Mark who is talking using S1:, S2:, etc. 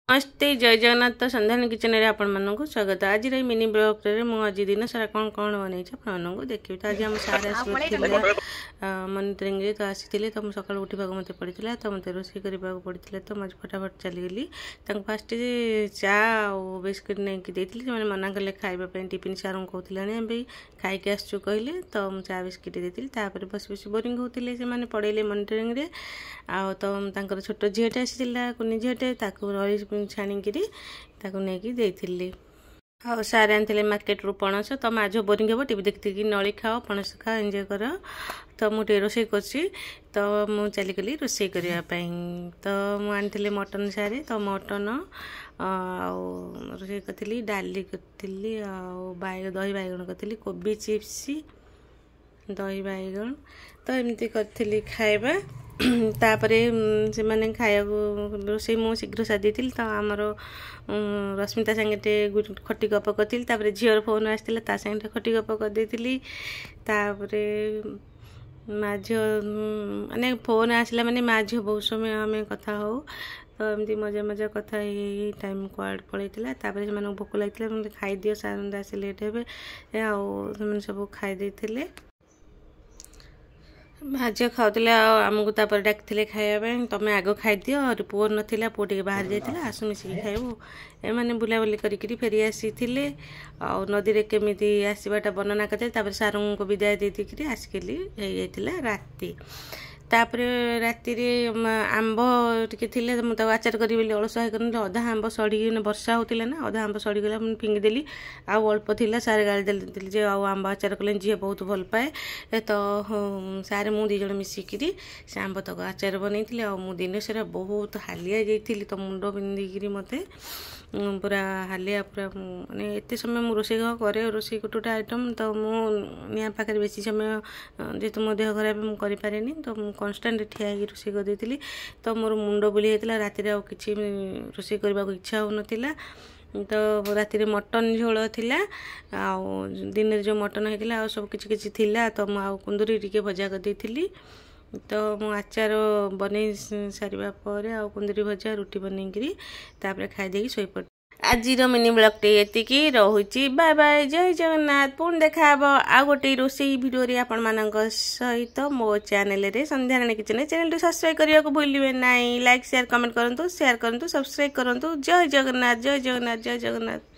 S1: नमस्ते जय जगन्नाथ। तो संध्यान किचन में आपण मानक स्वागत। आज मिनी ब्लॉग रे मुझे आज दिन सारा कौन कौन बन आपको देखिए। तो आज आम सारे मॉनिटरिंग तो आसी तो मुझे सकाल उठा मत पड़ा तो मत रोषे करने पड़ता तो मुझे फटाफट चलीगली। फास्ट चा और बिस्कुट नहीं देती से मना कले खावाई टिफिन सार कहते आने खाई आसचु कहले तो चा बिस्कुट देती। बस बस बोरिंग होते से पढ़ेले मॉनिटरिंग रे आ तो छोट झीटे आसी कुनी झीटे छाणिकी नहीं देती। हाँ सारे आनी मार्केट रू पणस तो माझ बोरिंग हे टी देखी नली खाओ पणस खाओ एंजॉय कर। तो मुझे रोषे कर तो मुझे चलीगली रोषे करने। तो मुझे मटन सारे तो मटन रोषे करी डाली करी दही बैगण करी कोबी चिप्स दही बैगण तो एमती करी खाଇବା। तापरे से माने खाया रोषे मु शीघ्र सारी तो आमर रश्मिता सांगे खटी गप करी। तापरे झीर फोन आसला ता सांगे खटी गप करदेली। तापरे माँ झी माने फोन आसला माने माँ झी बहुत समय आम कथा हो तो एमती मजा मजा कथा टाइम क्वाड पलैला। तापरे से भोक लगी खाई दियो सार आसे लेट हे आउ सब खाई भाज्य खाऊले आमको तापर डाकते खावाई तुम आग खाईदि और पुओ नाला पुओ टे बाहर जाता आसु मिसिक खाइबू। एमाने बुलाबुली करी फेरी आसी नदी में केमी आसवाटा वर्णना करते सारू को विदाय देती आसिकली राति। तापर राति आंब टे थे मुझे आचार करी अलसुआ कर अधा आंब सड़ी वर्षा होता ना अधा आंब सड़ीगला मुझे फिंगिदेली आउ अल्प थी सारे गाली देती आंब आचार कले झी बहुत भल पाए तो सारे मु दीज मिसिकी से आंब तक आचार बनई दिन सारा बहुत हालिया जाइली तो मुंड बिंधिकी मत पूरा हालिया पूरा माने एत समय मुझे रोषे करे रोषे गोटे आइटम तो मुझे पाखे बेसी समय जेहेतु मो देह खराब मुझे करें तो मुझे कन्स्टाट ठिया रोषे करदेली तो मोर मुंड बुली होता राति कि रोषे करने को इच्छा हो नाला। तो राति मटन झोल थिला दिन जो मटन होता सब किसी थिला तो मुझे कुंदूरी टिके भजा करदेली। तो मु आचार बन सारा पर आ कुंदूरी भजा रुटी बनईकरी खाईदे शोपड़। आज मिनी ब्लॉग ये रोची बाय बाय जय जगन्नाथ। पुणी देखा आ गोटे रोषे भिडियो आपण मान सहित मो channel Sandhyarani kitchen channel subscribe करने को भूलिए ना। लाइक शेयर कमेंट करूँ शेयर करूँ सब्सक्राइब करूँ। जय जगन्नाथ जय जगन्नाथ जय जगन्नाथ।